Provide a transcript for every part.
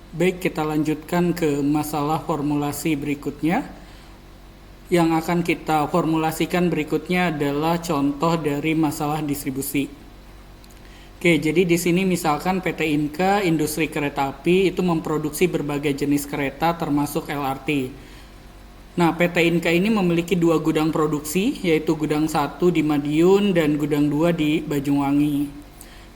Baik, kita lanjutkan ke masalah formulasi berikutnya. Yang akan kita formulasikan berikutnya adalah contoh dari masalah distribusi. Oke, jadi di sini misalkan PT Inka Industri Kereta Api itu memproduksi berbagai jenis kereta termasuk LRT. Nah, PT Inka ini memiliki 2 gudang produksi, yaitu gudang 1 di Madiun dan gudang 2 di Banyuwangi.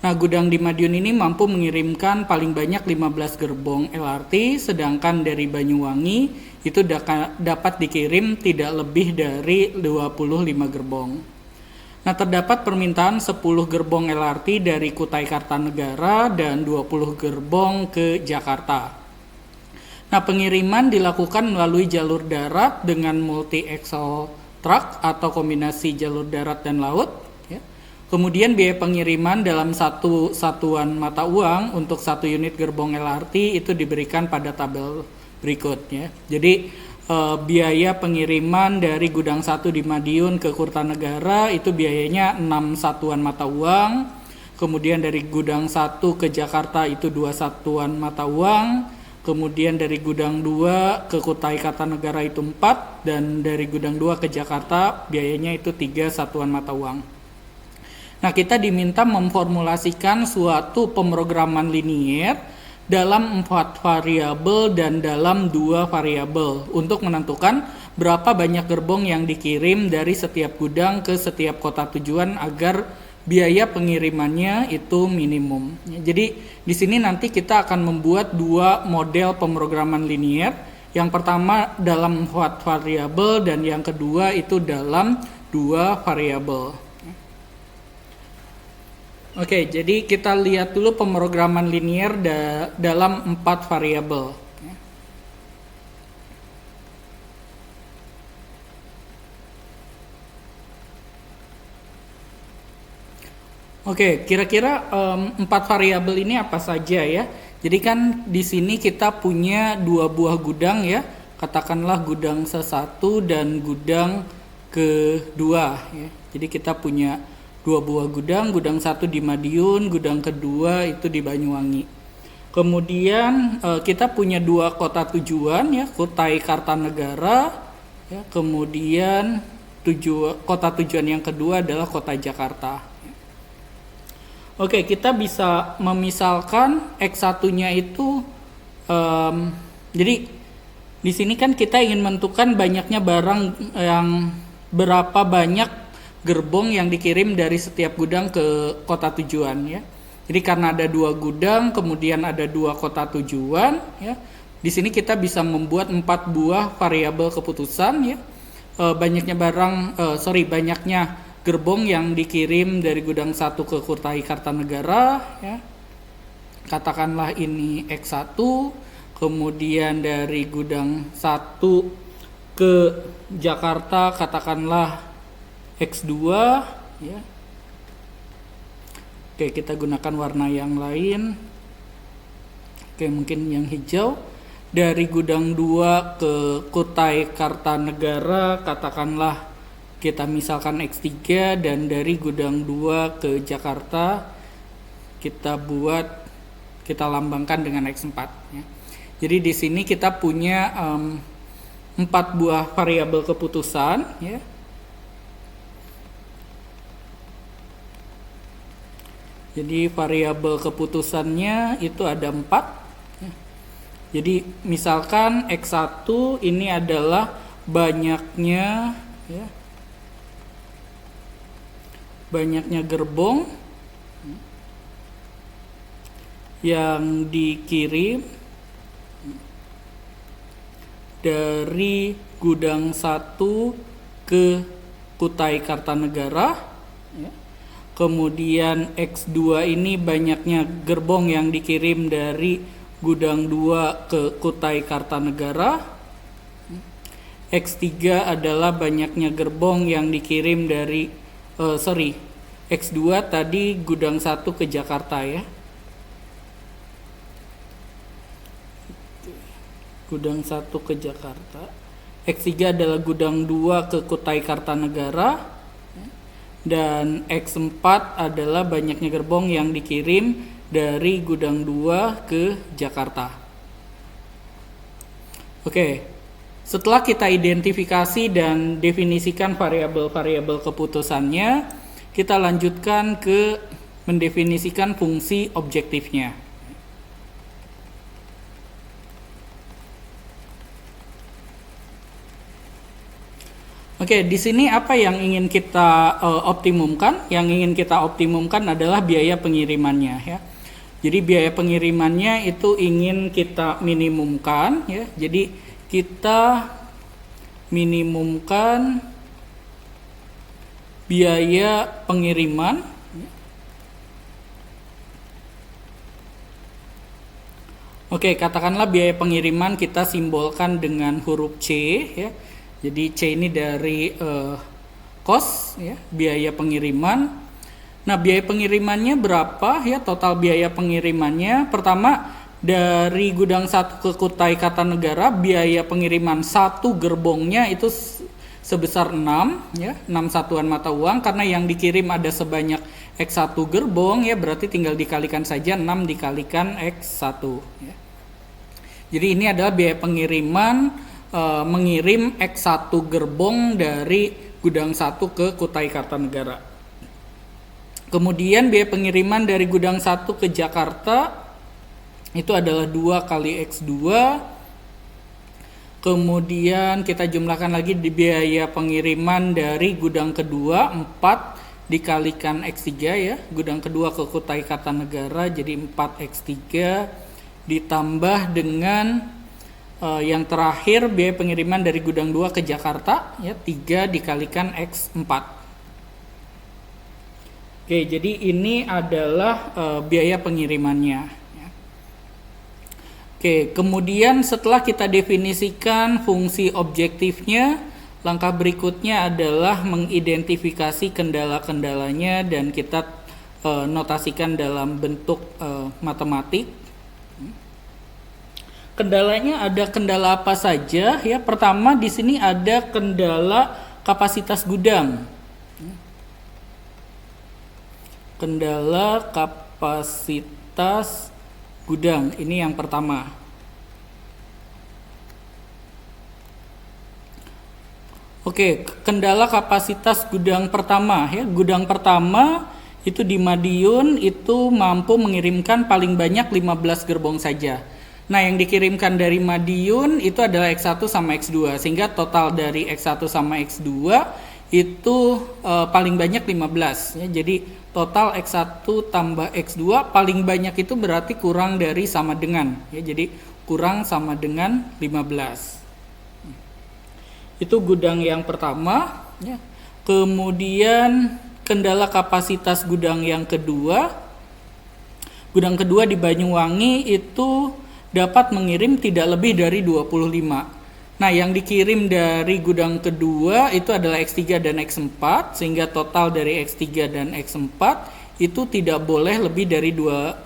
Nah, gudang di Madiun ini mampu mengirimkan paling banyak 15 gerbong LRT, sedangkan dari Banyuwangi itu dapat dikirim tidak lebih dari 25 gerbong. Nah, terdapat permintaan 10 gerbong LRT dari Kutai Kartanegara dan 20 gerbong ke Jakarta. Nah, pengiriman dilakukan melalui jalur darat dengan multi-axle truck atau kombinasi jalur darat dan laut. Kemudian biaya pengiriman dalam satu satuan mata uang untuk 1 unit gerbong LRT itu diberikan pada tabel berikut ya. Jadi biaya pengiriman dari gudang 1 di Madiun ke Kertanegara itu biayanya 6 satuan mata uang. Kemudian dari gudang 1 ke Jakarta itu 2 satuan mata uang. Kemudian dari gudang 2 ke Kutai Kartanegara itu 4, dan dari gudang 2 ke Jakarta biayanya itu 3 satuan mata uang. Nah, kita diminta memformulasikan suatu pemrograman linier dalam 4 variabel dan dalam 2 variabel untuk menentukan berapa banyak gerbong yang dikirim dari setiap gudang ke setiap kota tujuan agar biaya pengirimannya itu minimum. Jadi di sini nanti kita akan membuat 2 model pemrograman linier. Yang pertama dalam 4 variabel dan yang kedua itu dalam 2 variabel. Oke, jadi kita lihat dulu pemrograman linier dalam 4 variabel. Oke, kira-kira 4 variabel ini apa saja ya? Jadi kan di sini kita punya 2 buah gudang ya, katakanlah gudang ke-1 dan gudang ke-2 ya. Jadi kita punya 2 buah gudang, gudang 1 di Madiun, gudang kedua itu di Banyuwangi. Kemudian kita punya 2 kota tujuan ya, Kutai Kartanegara ya, kemudian kota tujuan yang kedua adalah kota Jakarta. Oke, kita bisa memisalkan X1-nya itu jadi di sini kan kita ingin menentukan banyaknya barang yang berapa banyak gerbong yang dikirim dari setiap gudang ke kota tujuan ya. Jadi karena ada 2 gudang, kemudian ada 2 kota tujuan ya. Di sini kita bisa membuat 4 buah variabel keputusan ya. Banyaknya gerbong yang dikirim dari gudang 1 ke Kutai Kartanegara ya. Katakanlah ini X1, kemudian dari gudang 1 ke Jakarta katakanlah X2 ya. Oke, kita gunakan warna yang lain. Oke, mungkin yang hijau. Dari gudang 2 ke Kutai Kartanegara katakanlah kita misalkan X3, dan dari gudang 2 ke Jakarta kita lambangkan dengan X4 ya. Jadi di sini kita punya 4 buah variabel keputusan ya. Jadi variabel keputusannya itu ada 4. Jadi misalkan X1 ini adalah banyaknya gerbong yang dikirim dari gudang 1 ke Kutai Kartanegara ya. Kemudian X2 ini banyaknya gerbong yang dikirim dari gudang 2 ke Kutai Kartanegara. X3 adalah banyaknya gerbong yang dikirim dari X2 tadi gudang 1 ke Jakarta ya. Gudang 1 ke Jakarta. X3 adalah gudang 2 ke Kutai Kartanegara. Dan X4 adalah banyaknya gerbong yang dikirim dari gudang 2 ke Jakarta. Oke, setelah kita identifikasi dan definisikan variabel-variabel keputusannya, kita lanjutkan ke mendefinisikan fungsi objektifnya. Oke, di sini apa yang ingin kita optimumkan? Yang ingin kita optimumkan adalah biaya pengirimannya, ya. Jadi biaya pengirimannya itu ingin kita minimumkan, ya. Jadi kita minimumkan biaya pengiriman. Oke, katakanlah biaya pengiriman kita simbolkan dengan huruf C, ya. Jadi C ini dari cost, ya, biaya pengiriman. Nah, biaya pengirimannya berapa, ya? Total biaya pengirimannya, pertama dari gudang 1 ke Kutai Kartanegara, biaya pengiriman 1 gerbongnya itu sebesar 6, ya, 6 satuan mata uang, karena yang dikirim ada sebanyak X1 gerbong, ya, berarti tinggal dikalikan saja 6 dikalikan X1, ya. Jadi ini adalah biaya pengiriman mengirim X1 gerbong dari gudang 1 ke Kutai Kartanegara. Kemudian biaya pengiriman dari gudang 1 ke Jakarta itu adalah 2 kali X2. Kemudian kita jumlahkan lagi di biaya pengiriman dari gudang kedua 4 dikalikan X3, ya. Gudang kedua ke Kutai Kartanegara jadi 4X3 ditambah dengan yang terakhir biaya pengiriman dari gudang 2 ke Jakarta, ya, 3 dikalikan X4. Oke, jadi ini adalah biaya pengirimannya, ya. Oke, kemudian setelah kita definisikan fungsi objektifnya, langkah berikutnya adalah mengidentifikasi kendala-kendalanya dan kita notasikan dalam bentuk matematik. Kendalanya ada kendala apa saja, ya? Pertama di sini ada kendala kapasitas gudang. Kendala kapasitas gudang ini yang pertama. Oke, kendala kapasitas gudang pertama, ya. Gudang pertama itu di Madiun itu mampu mengirimkan paling banyak 15 gerbong saja. Nah, yang dikirimkan dari Madiun itu adalah X1 sama X2, sehingga total dari X1 sama X2 itu paling banyak 15, ya. Jadi total X1 tambah X2 paling banyak itu berarti kurang dari sama dengan, ya. Jadi kurang sama dengan 15. Itu gudang yang pertama, ya. Kemudian kendala kapasitas gudang yang kedua. Gudang kedua di Banyuwangi itu dapat mengirim tidak lebih dari 25. Nah, yang dikirim dari gudang kedua itu adalah X3 dan X4, sehingga total dari X3 dan X4 itu tidak boleh lebih dari 25,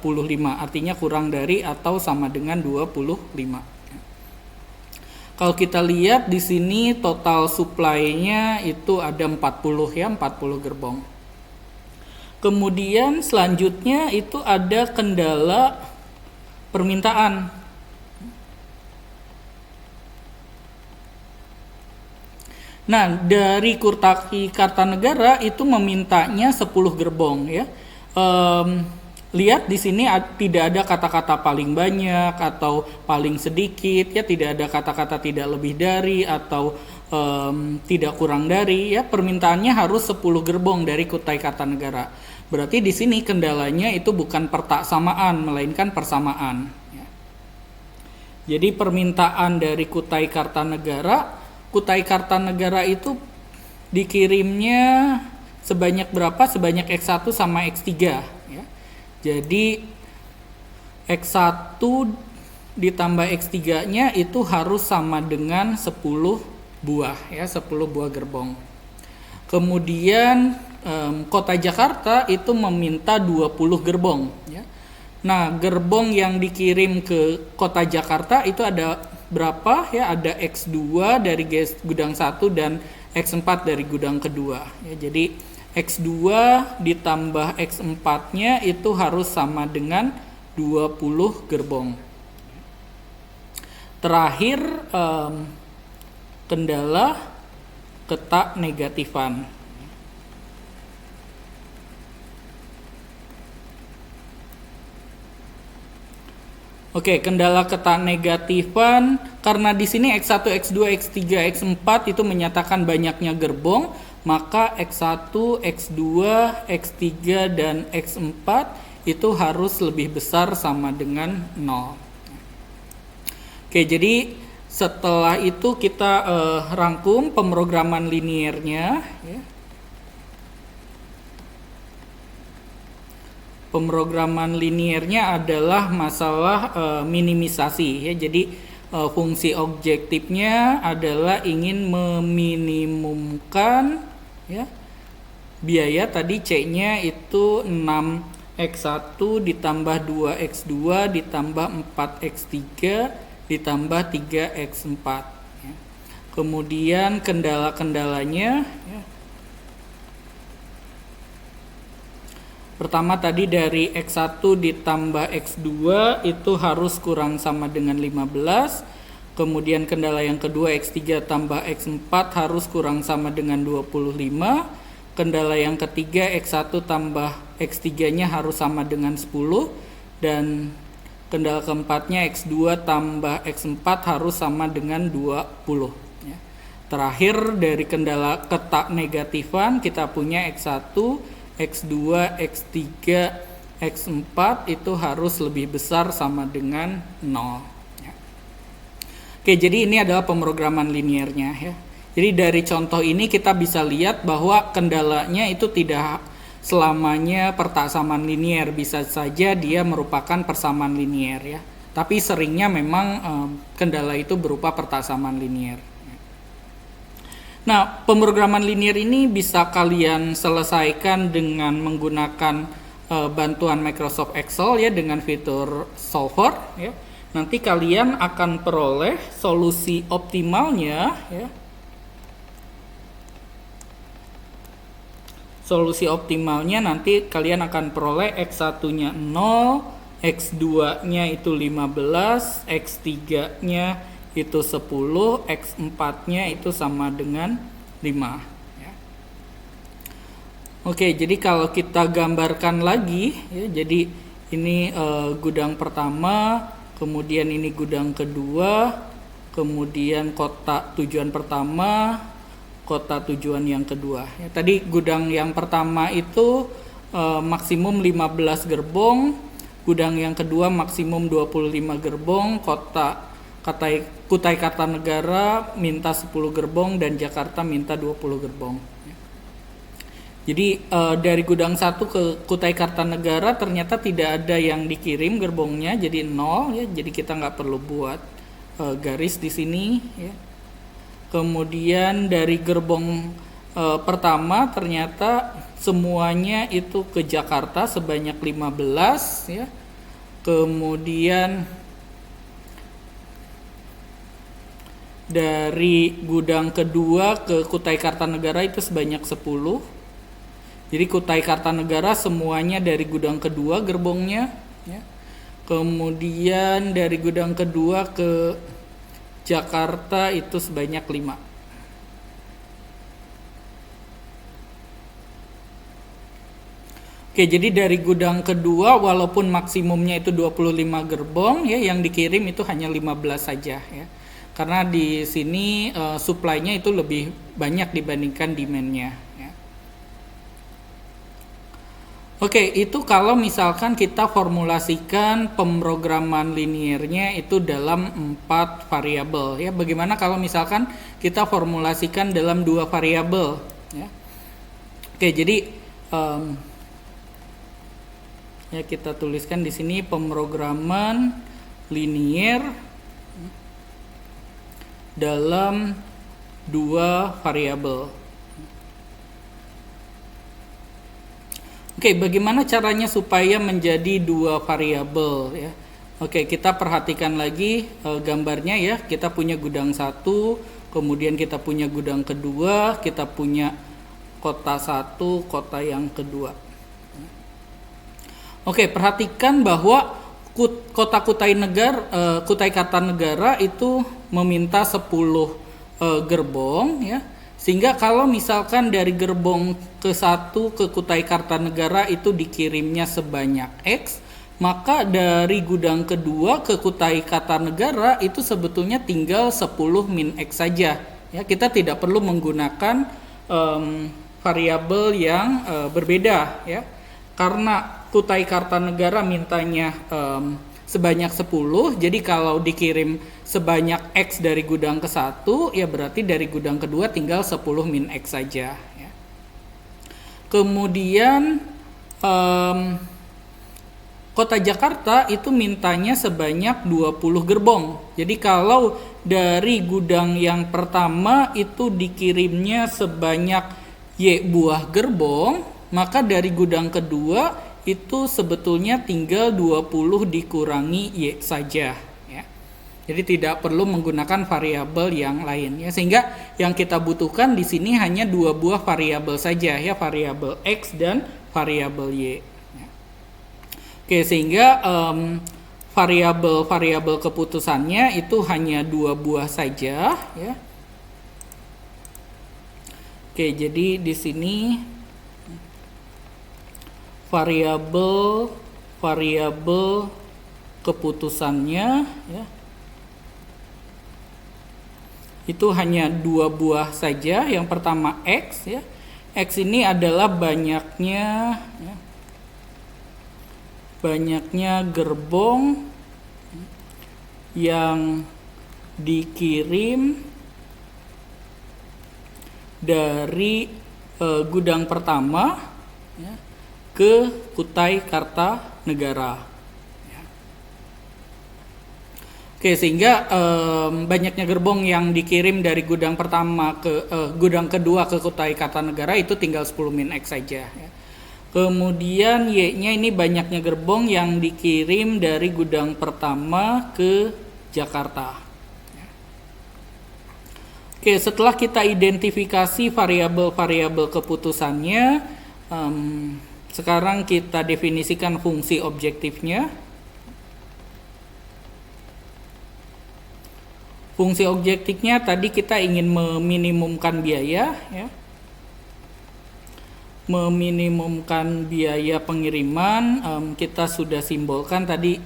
artinya kurang dari atau sama dengan 25. Kalau kita lihat di sini total supply-nya itu ada 40, ya, 40 gerbong. Kemudian selanjutnya itu ada kendala permintaan. Nah, dari Kutai Kartanegara itu memintanya 10 gerbong, ya. Lihat di sini tidak ada kata-kata paling banyak atau paling sedikit, ya, tidak ada kata-kata tidak lebih dari atau tidak kurang dari, ya. Permintaannya harus 10 gerbong dari Kutai Kartanegara. Berarti di sini kendalanya itu bukan pertaksamaan melainkan persamaan, ya. Jadi permintaan dari Kutai Kartanegara itu dikirimnya sebanyak berapa? Sebanyak X1 sama X3, ya. Jadi X1 ditambah X3-nya itu harus sama dengan 10 buah, ya, 10 buah gerbong. Kemudian Kota Jakarta itu meminta 20 gerbong, ya. Nah, gerbong yang dikirim ke Kota Jakarta itu ada berapa, ya? Ada X2 dari gudang 1 dan X4 dari gudang kedua, ya. Jadi X2 ditambah X4-nya itu harus sama dengan 20 gerbong. Terakhir, kendala ketak negatifan. Oke, kendala ketak negatifan karena di sini X1, X2, X3, X4 itu menyatakan banyaknya gerbong, maka X1, X2, X3 dan X4 itu harus lebih besar sama dengan 0. Oke, jadi setelah itu kita rangkum pemrograman liniernya ya. Pemrograman liniernya adalah masalah minimisasi ya. Jadi fungsi objektifnya adalah ingin meminimumkan ya biaya tadi C-nya itu 6X1 ditambah 2X2 ditambah 4X3 ditambah 3X4 ya. Kemudian kendala-kendalanya ya. Pertama tadi dari X1 ditambah X2 itu harus kurang sama dengan 15. Kemudian kendala yang kedua X3 tambah X4 harus kurang sama dengan 25. Kendala yang ketiga X1 tambah X3-nya harus sama dengan 10. Dan kendala keempatnya X2 tambah X4 harus sama dengan 20. Ya. Terakhir dari kendala ketak negatifan kita punya X1, X2, X3, X4 itu harus lebih besar sama dengan 0. Ya. Oke, jadi ini adalah pemrograman liniernya ya. Jadi dari contoh ini kita bisa lihat bahwa kendalanya itu tidak selamanya persamaan linier, bisa saja dia merupakan persamaan linier ya. Tapi seringnya memang kendala itu berupa persamaan linier. Nah, pemrograman linier ini bisa kalian selesaikan dengan menggunakan bantuan Microsoft Excel ya dengan fitur solver ya. Nanti kalian akan peroleh solusi optimalnya ya. Solusi optimalnya nanti kalian akan peroleh X1-nya 0, X2-nya itu 15, X3-nya itu 10, X4-nya itu sama dengan 5 ya. Oke, jadi kalau kita gambarkan lagi ya, jadi ini gudang pertama, kemudian ini gudang kedua, kemudian kota tujuan pertama, kota tujuan yang kedua ya. Tadi gudang yang pertama itu maksimum 15 gerbong, gudang yang kedua maksimum 25 gerbong, Kutai Kartanegara minta 10 gerbong dan Jakarta minta 20 gerbong. Jadi dari gudang 1 ke Kutai Kartanegara ternyata tidak ada yang dikirim gerbongnya, jadi 0 ya. Jadi kita nggak perlu buat garis di sini ya. Kemudian dari gerbong pertama ternyata semuanya itu ke Jakarta sebanyak 15 ya. Kemudian dari gudang kedua ke Kutai Kartanegara itu sebanyak 10. Jadi Kutai Kartanegara semuanya dari gudang kedua gerbongnya ya. Kemudian dari gudang kedua ke Jakarta itu sebanyak 5. Oke, jadi dari gudang kedua walaupun maksimumnya itu 25 gerbong ya, yang dikirim itu hanya 15 saja ya. Karena di sini supply-nya itu lebih banyak dibandingkan demand-nya ya. Oke, itu kalau misalkan kita formulasikan pemrograman liniernya itu dalam 4 variabel ya. Bagaimana kalau misalkan kita formulasikan dalam 2 variabel ya. Oke, jadi ya kita tuliskan di sini pemrograman linier dalam 2 variabel. Oke, bagaimana caranya supaya menjadi 2 variabel ya? Oke, kita perhatikan lagi gambarnya ya. Kita punya gudang 1, kemudian kita punya gudang kedua, kita punya kota 1, kota yang kedua. Oke, perhatikan bahwa Kota Kutai Kartanegara itu meminta 10 gerbong ya. Sehingga kalau misalkan dari gerbong ke-1 ke Kutai Kartanegara itu dikirimnya sebanyak X, maka dari gudang kedua ke Kutai Kartanegara itu sebetulnya tinggal 10 min X saja. Ya, kita tidak perlu menggunakan variabel yang berbeda ya. Karena Kutai Kartanegara mintanya sebanyak 10, jadi kalau dikirim sebanyak X dari gudang ke-1, ya berarti dari gudang kedua tinggal 10 min X saja ya. Kemudian Kota Jakarta itu mintanya sebanyak 20 gerbong. Jadi kalau dari gudang yang pertama itu dikirimnya sebanyak Y buah gerbong, maka dari gudang kedua itu sebetulnya tinggal 20 dikurangi Y saja ya. Jadi tidak perlu menggunakan variabel yang lain ya, sehingga yang kita butuhkan di sini hanya 2 buah variabel saja ya, variabel X dan variabel Y ya. Oke, sehingga variabel keputusannya itu hanya 2 buah saja ya. Oke, jadi di sini variabel keputusannya ya, itu hanya 2 buah saja. Yang pertama X ya. X ini adalah banyaknya gerbong yang dikirim dari gudang pertama ya, ke Kutai Kartanegara. Ya. Oke, sehingga banyaknya gerbong yang dikirim dari gudang pertama ke gudang kedua ke Kutai Kartanegara itu tinggal 10 min X saja. Ya. Kemudian Y-nya ini banyaknya gerbong yang dikirim dari gudang pertama ke Jakarta. Ya. Oke, setelah kita identifikasi variabel-variabel keputusannya, sekarang kita definisikan fungsi objektifnya. Fungsi objektifnya tadi kita ingin meminimumkan biaya ya. Meminimumkan biaya pengiriman, kita sudah simbolkan tadi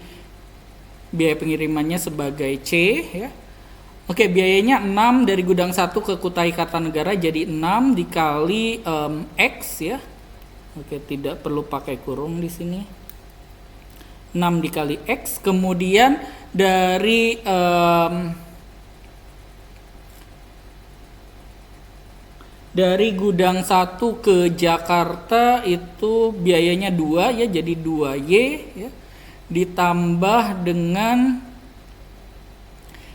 biaya pengirimannya sebagai C ya. Oke, biayanya 6 dari gudang 1 ke Kutai Kartanegara jadi 6 dikali X ya. Oke, tidak perlu pakai kurung di sini. 6 dikali X. Kemudian dari gudang 1 ke Jakarta itu biayanya 2 ya, jadi 2Y ya. Ditambah dengan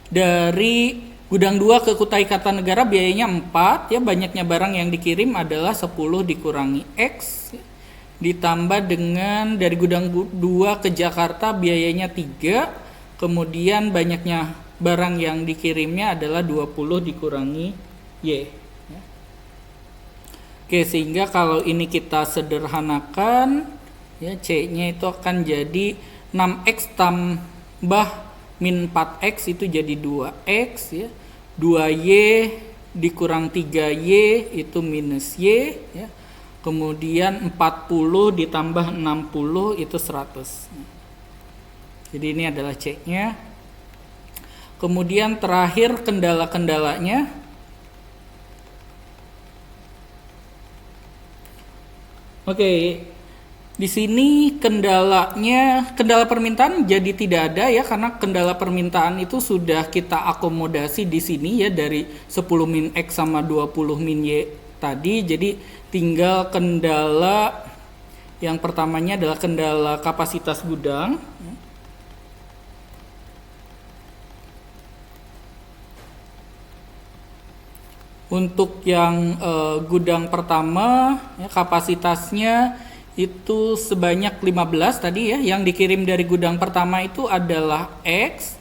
dari gudang 2 ke Kutai Kartanegara biayanya 4 ya, banyaknya barang yang dikirim adalah 10 dikurangi X ya. Ditambah dengan dari gudang 2 ke Jakarta biayanya 3, kemudian banyaknya barang yang dikirimnya adalah 20 dikurangi Y ya. Oke, sehingga kalau ini kita sederhanakan ya, C-nya itu akan jadi 6X tambah min 4X itu jadi 2X ya. 2Y dikurang 3Y itu minus Y ya. Kemudian 40 ditambah 60 itu 100. Jadi ini adalah C-nya. Kemudian terakhir kendala-kendalanya. Oke. Di sini kendala permintaan jadi tidak ada ya, karena kendala permintaan itu sudah kita akomodasi di sini ya, dari 10 min X sama 20 min Y tadi. Jadi tinggal kendala yang pertamanya adalah kendala kapasitas gudang. Untuk yang gudang pertama ya, kapasitasnya itu sebanyak 15 tadi ya, yang dikirim dari gudang pertama itu adalah X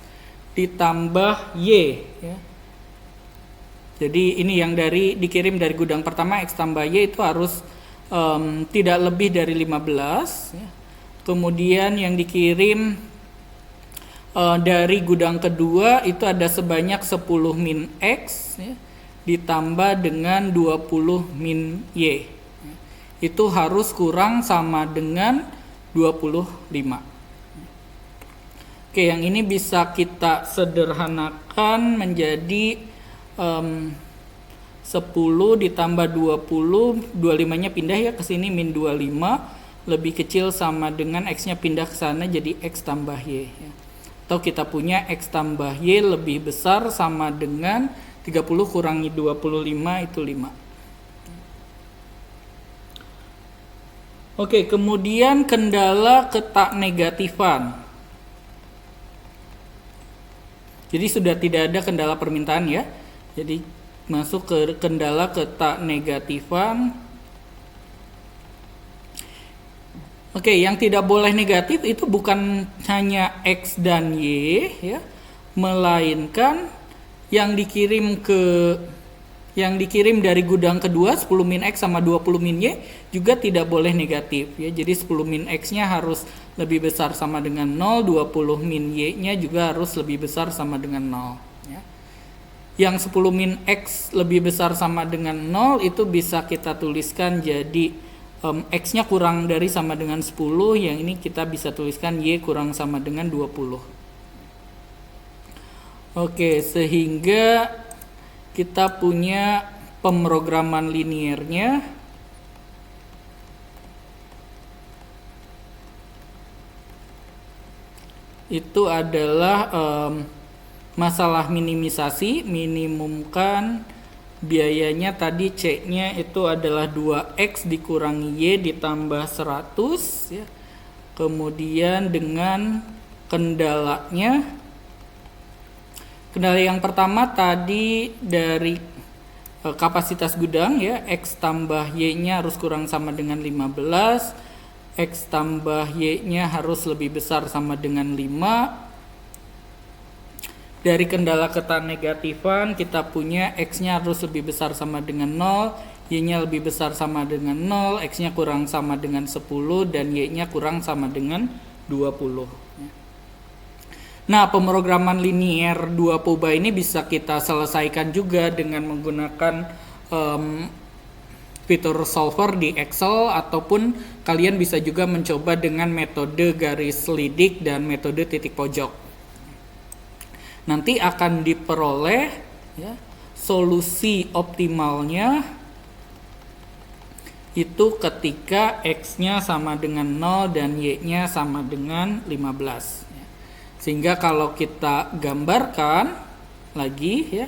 ditambah Y ya. Jadi ini yang dikirim dari gudang pertama X tambah Y itu harus tidak lebih dari 15 ya. Kemudian yang dikirim dari gudang kedua itu ada sebanyak 10 min X ya, ditambah dengan 20 min Y. Itu harus kurang sama dengan 25. Oke, yang ini bisa kita sederhanakan menjadi 10 ditambah 20, 25-nya pindah ya ke sini min 25, lebih kecil sama dengan X-nya pindah ke sana jadi X tambah Y ya. Atau kita punya X tambah Y lebih besar sama dengan 30 kurangi 25 itu 5. Oke, kemudian kendala ketak negatifan. Jadi sudah tidak ada kendala permintaan ya. Jadi masuk ke kendala ketak negatifan. Oke, yang tidak boleh negatif itu bukan hanya X dan Y ya, melainkan yang dikirim dari gudang kedua 10 min X sama 20 min Y juga tidak boleh negatif ya. Jadi 10 min X-nya harus lebih besar sama dengan 0, 20 min Y-nya juga harus lebih besar sama dengan 0 ya. Yang 10 min X lebih besar sama dengan 0 itu bisa kita tuliskan jadi X-nya kurang dari sama dengan 10, yang ini kita bisa tuliskan Y kurang sama dengan 20. Oke, sehingga kita punya pemrograman liniernya. Itu adalah masalah minimisasi, minimumkan biayanya tadi C-nya itu adalah 2X dikurangi Y ditambah 100 ya. Kemudian dengan kendalanya, kendala yang pertama tadi dari kapasitas gudang ya, X tambah Y-nya harus kurang sama dengan 15, X tambah Y-nya harus lebih besar sama dengan 5. Dari kendala ketak negatifan kita punya X-nya harus lebih besar sama dengan 0, Y-nya lebih besar sama dengan 0, X-nya kurang sama dengan 10, dan Y-nya kurang sama dengan 20. Nah, pemrograman linier 2 POBA ini bisa kita selesaikan juga dengan menggunakan fitur solver di Excel, ataupun kalian bisa juga mencoba dengan metode garis lidik dan metode titik pojok. Nanti akan diperoleh ya, solusi optimalnya itu ketika X-nya sama dengan 0 dan Y-nya sama dengan 15 ya. Sehingga kalau kita gambarkan lagi ya,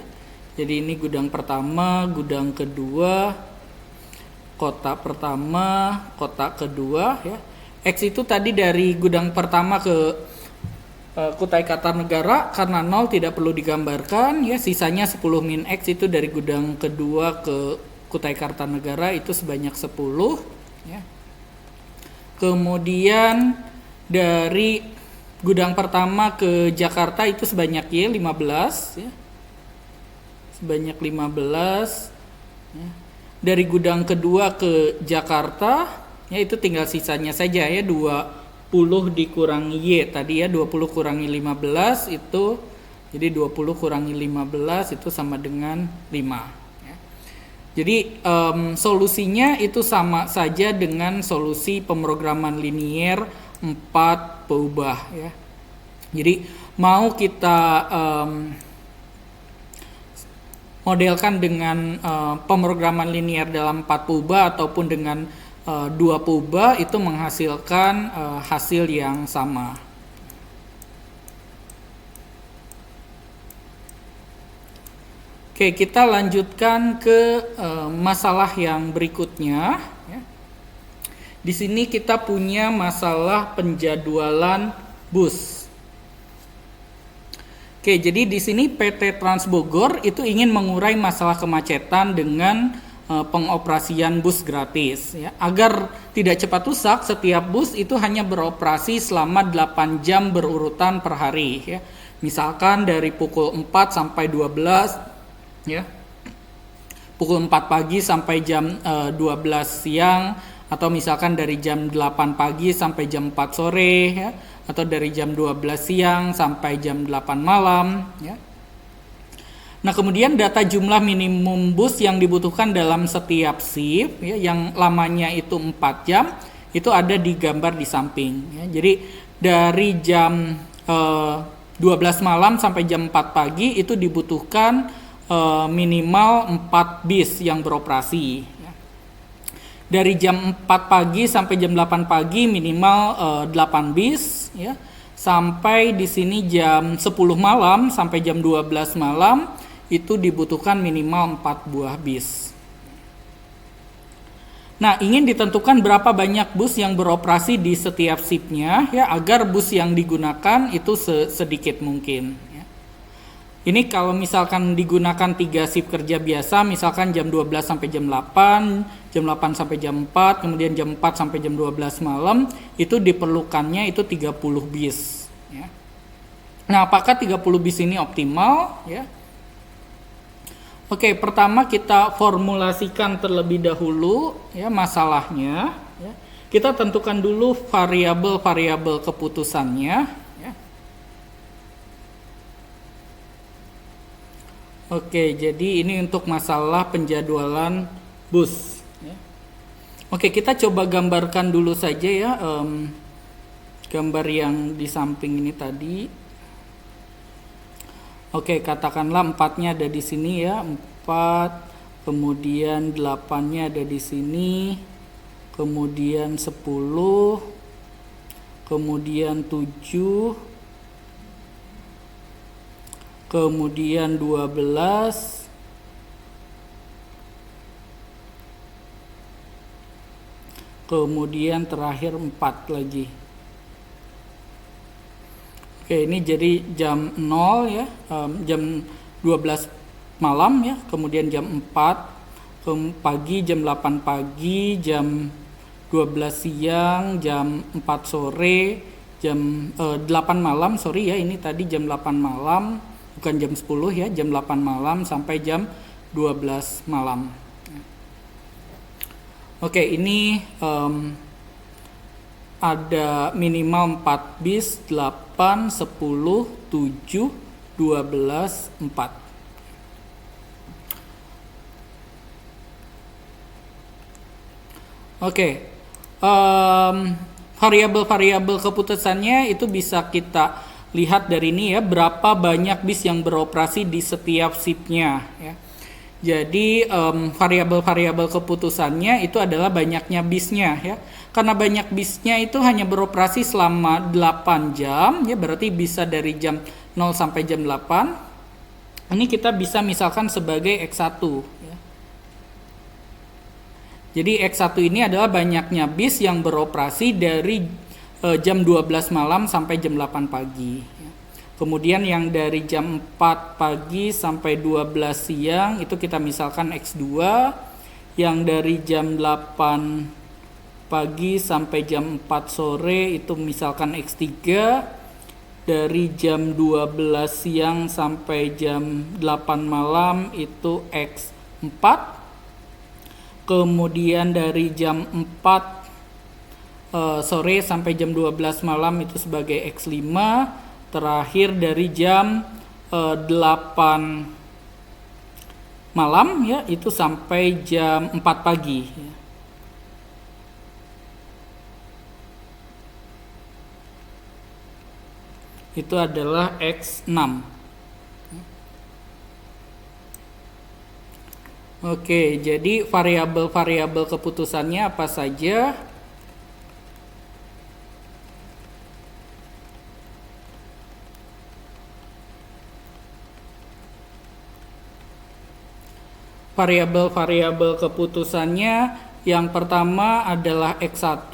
jadi ini gudang pertama, gudang kedua, kotak pertama, kotak kedua ya. X itu tadi dari gudang pertama ke Kutai Kartanegara, karena 0 tidak perlu digambarkan ya, sisanya 10 min X itu dari gudang kedua ke Kutai Kartanegara itu sebanyak 10 ya. Kemudian dari gudang pertama ke Jakarta itu sebanyak Y 15 ya. Sebanyak 15 ya. Dari gudang kedua ke Jakarta ya, itu tinggal sisanya saja ya, 20 dikurangi Y tadi ya, 20 kurangi 15 itu jadi 20 kurangi 15 itu sama dengan 5 ya. Jadi solusinya itu sama saja dengan solusi pemrograman linier 4 POBA ya. Jadi mau kita modelkan dengan pemrograman linier dalam 4 POBA ataupun dengan 2 POBA, itu menghasilkan hasil yang sama. Oke, kita lanjutkan ke masalah yang berikutnya ya. Di sini kita punya masalah penjadwalan bus. Oke, jadi di sini PT Trans Bogor itu ingin mengurai masalah kemacetan dengan pengoperasian bus gratis ya. Agar tidak cepat rusak, setiap bus itu hanya beroperasi selama 8 jam berurutan per hari ya. Misalkan dari pukul 4 sampai 12 ya. Pukul 4 pagi sampai jam 12 siang, atau misalkan dari jam 8 pagi sampai jam 4 sore ya, atau dari jam 12 siang sampai jam 8 malam ya. Nah, kemudian data jumlah minimum bus yang dibutuhkan dalam setiap shift ya, yang lamanya itu 4 jam, itu ada di gambar di samping ya. Jadi dari jam 12 malam sampai jam 4 pagi itu dibutuhkan minimal 4 bis yang beroperasi ya. Dari jam 4 pagi sampai jam 8 pagi minimal 8 bis ya. Sampai di sini jam 10 malam sampai jam 12 malam itu dibutuhkan minimal 4 buah bis. Nah, ingin ditentukan berapa banyak bus yang beroperasi di setiap shiftnya ya, agar bus yang digunakan itu sedikit mungkin ya. Ini kalau misalkan digunakan 3 shift kerja biasa, misalkan jam 12 sampai jam 8, jam 8 sampai jam 4, kemudian jam 4 sampai jam 12 malam, itu diperlukannya itu 30 bis ya. Nah, apakah 30 bis ini optimal ya? Oke, pertama kita formulasikan terlebih dahulu ya masalahnya ya. Kita tentukan dulu variabel-variabel keputusannya ya. Oke, jadi ini untuk masalah penjadwalan bus ya. Oke, kita coba gambarkan dulu saja ya gambar yang di samping ini tadi. Oke, katakanlah 4-nya ada di sini ya, 4, kemudian 8-nya ada di sini, kemudian 10, kemudian 7, kemudian 12, kemudian terakhir 4 lagi. Oke, ini jadi jam 0 ya, jam 12 malam ya, kemudian jam 4 pagi, jam 8 pagi, jam 12 siang, jam 4 sore, jam 8 malam, sorry ya, ini tadi jam 8 malam, bukan jam 10 ya, jam 8 malam sampai jam 12 malam. Oke, ini ada minimal 4 bis, 8, 10, 7, 12, 4. Oke, variabel-variabel keputusannya itu bisa kita lihat dari ini ya, berapa banyak bis yang beroperasi di setiap shiftnya ya. Jadi variabel-variabel keputusannya itu adalah banyaknya bisnya ya. Karena banyak bisnya itu hanya beroperasi selama 8 jam ya, berarti bisa dari jam 0 sampai jam 8. Ini kita bisa misalkan sebagai X1 ya. Jadi X1 ini adalah banyaknya bis yang beroperasi dari jam 12 malam sampai jam 8 pagi ya. Kemudian yang dari jam 4 pagi sampai 12 siang itu kita misalkan X2. Yang dari jam 8 pagi sampai jam 4 sore itu misalkan X3. Dari jam 12 siang sampai jam 8 malam itu X4. Kemudian dari jam 4 sore sampai jam 12 malam itu sebagai X5. Terakhir dari jam 8 malam ya, itu sampai jam 4 pagi ya. Itu adalah X6. Oke, jadi variabel-variabel keputusannya apa saja? Variabel-variabel keputusannya yang pertama adalah X1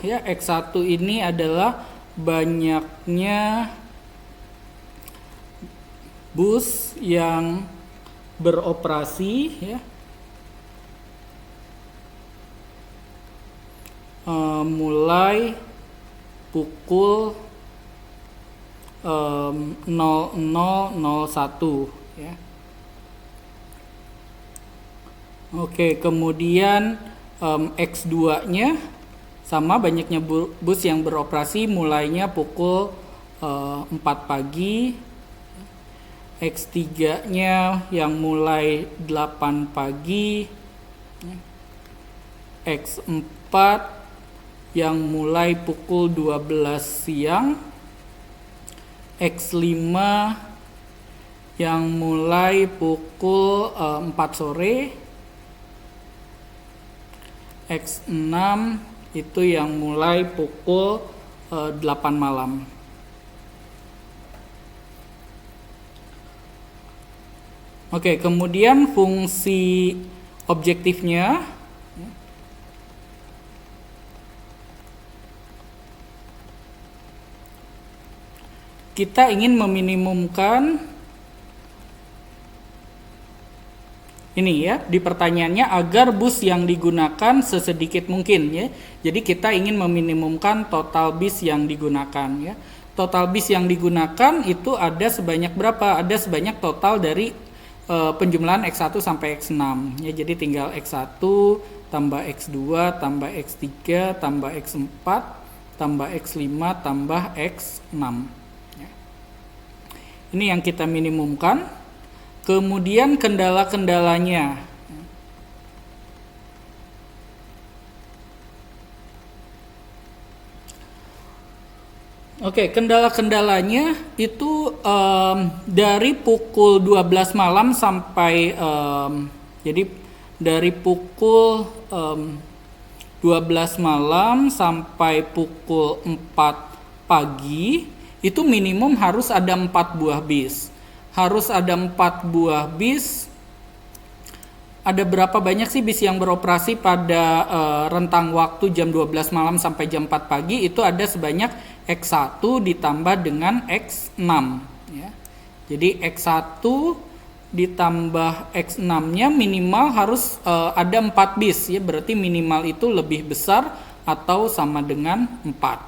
ya. X1 ini adalah banyaknya bus yang beroperasi ya, mulai pukul 00.01 ya. Oke, kemudian X2-nya sama, banyaknya bus yang beroperasi mulainya pukul 4 pagi. X3-nya yang mulai 8 pagi. X4 yang mulai pukul 12 siang. X5 yang mulai pukul 4 sore. X6 itu yang mulai pukul 8 malam. Oke, kemudian fungsi objektifnya kita ingin meminimumkan ini ya, di pertanyaannya agar bus yang digunakan sesedikit mungkin ya. Jadi kita ingin meminimumkan total bis yang digunakan ya. Total bis yang digunakan itu ada sebanyak berapa? Ada sebanyak total dari penjumlahan X1 sampai X6 ya. Jadi tinggal X1 tambah X2 tambah X3 tambah X4 tambah X5 tambah X6 ya. Ini yang kita minimumkan. Kemudian kendala-kendalanya. Oke, kendala-kendalanya itu dari pukul 12 malam sampai jadi dari pukul 12 malam sampai pukul 4 pagi itu minimum harus ada 4 buah bis. Harus ada 4 buah bis. Ada berapa banyak sih bis yang beroperasi pada rentang waktu jam 12 malam sampai jam 4 pagi? Itu ada sebanyak X1 ditambah dengan X6 ya. Jadi X1 ditambah X6-nya minimal harus ada 4 bis ya, berarti minimal itu lebih besar atau sama dengan 4.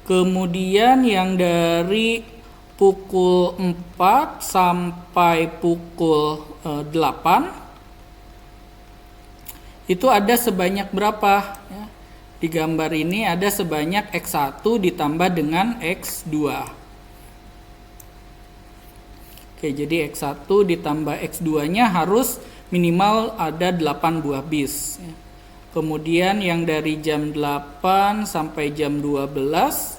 Kemudian yang dari pukul 4 sampai pukul 8 itu ada sebanyak berapa ya? Di gambar ini ada sebanyak X1 ditambah dengan X2. Oke, jadi X1 ditambah X2-nya harus minimal ada 8 buah bis ya. Kemudian yang dari jam 8 sampai jam 12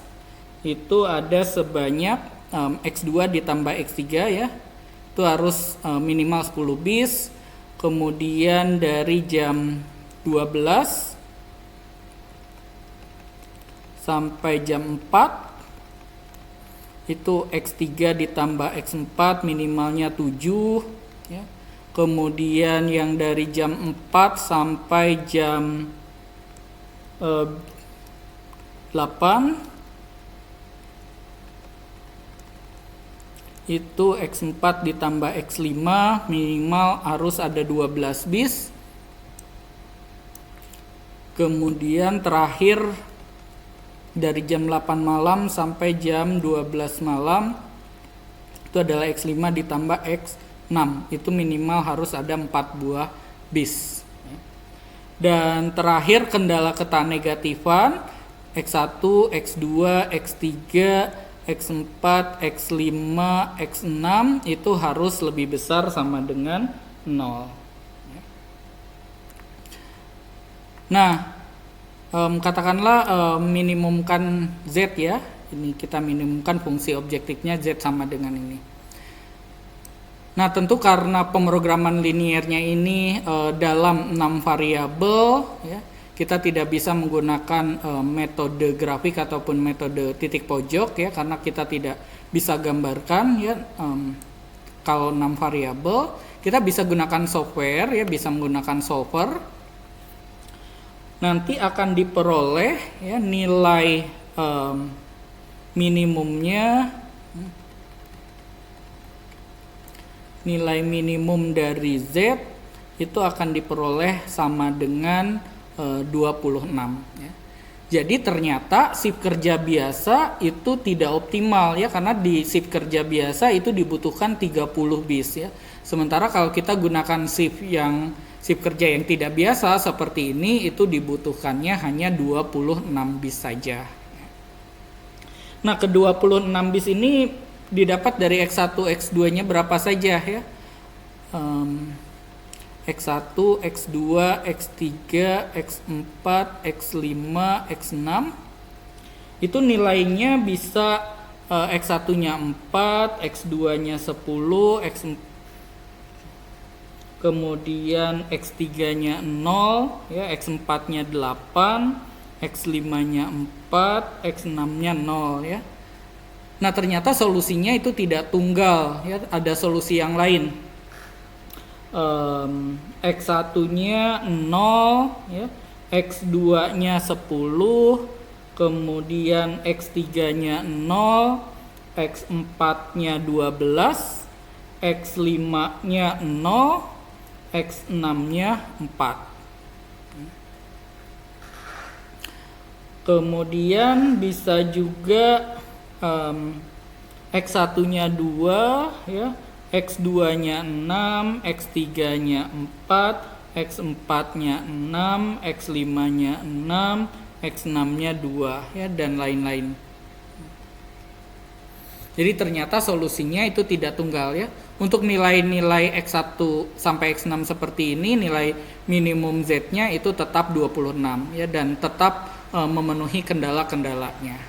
itu ada sebanyak X2 ditambah X3 ya. Itu harus minimal 10 bis. Kemudian dari jam 12 sampai jam 4 itu X3 ditambah X4 minimalnya 7 ya. Kemudian yang dari jam 4 sampai jam 8 itu X4 ditambah X5 minimal harus ada 12 bis. Kemudian terakhir dari jam 8 malam sampai jam 12 malam itu adalah X5 ditambah X6, itu minimal harus ada 4 buah bis. Dan terakhir kendala ketanegatifan X1, X2, X3, X4, X5, X6 itu harus lebih besar sama dengan 0. Nah, katakanlah minimumkan Z ya. Ini kita minimumkan fungsi objektifnya Z sama dengan ini. Nah, tentu karena pemrograman liniernya ini dalam 6 variabel ya, kita tidak bisa menggunakan metode grafik ataupun metode titik pojok ya, karena kita tidak bisa gambarkan ya kalau 6 variabel. Kita bisa gunakan software ya, bisa menggunakan solver. Nanti akan diperoleh ya nilai minimumnya, nilai minimum dari Z itu akan diperoleh sama dengan 26 ya. Jadi ternyata shift kerja biasa itu tidak optimal ya, karena di shift kerja biasa itu dibutuhkan 30 bis ya. Sementara kalau kita gunakan shift yang Shift kerja yang tidak biasa seperti ini itu dibutuhkannya hanya 26 bis saja. Nah, ke 26 bis ini didapat dari X1, X2-nya berapa saja ya? X1, X2, X3, X4, X5, X6 itu nilainya bisa X1-nya 4, X2-nya 10, kemudian X3-nya 0, ya, X4-nya 8, X5-nya 4, X6-nya 0 ya. Nah, ternyata solusinya itu tidak tunggal ya, ada solusi yang lain. X1-nya 0 ya, X2-nya 10, kemudian X3-nya 0, X4-nya 12, X5-nya 0, X6-nya 4. Kemudian bisa juga X1-nya 2 ya, X2-nya 6, X3-nya 4, X4-nya 6, X5-nya 6, X6-nya 2 ya, dan lain-lain. Jadi ternyata solusinya itu tidak tunggal ya. Untuk nilai-nilai X1 sampai X6 seperti ini, nilai minimum Z-nya itu tetap 26 ya, dan tetap memenuhi kendala-kendalanya.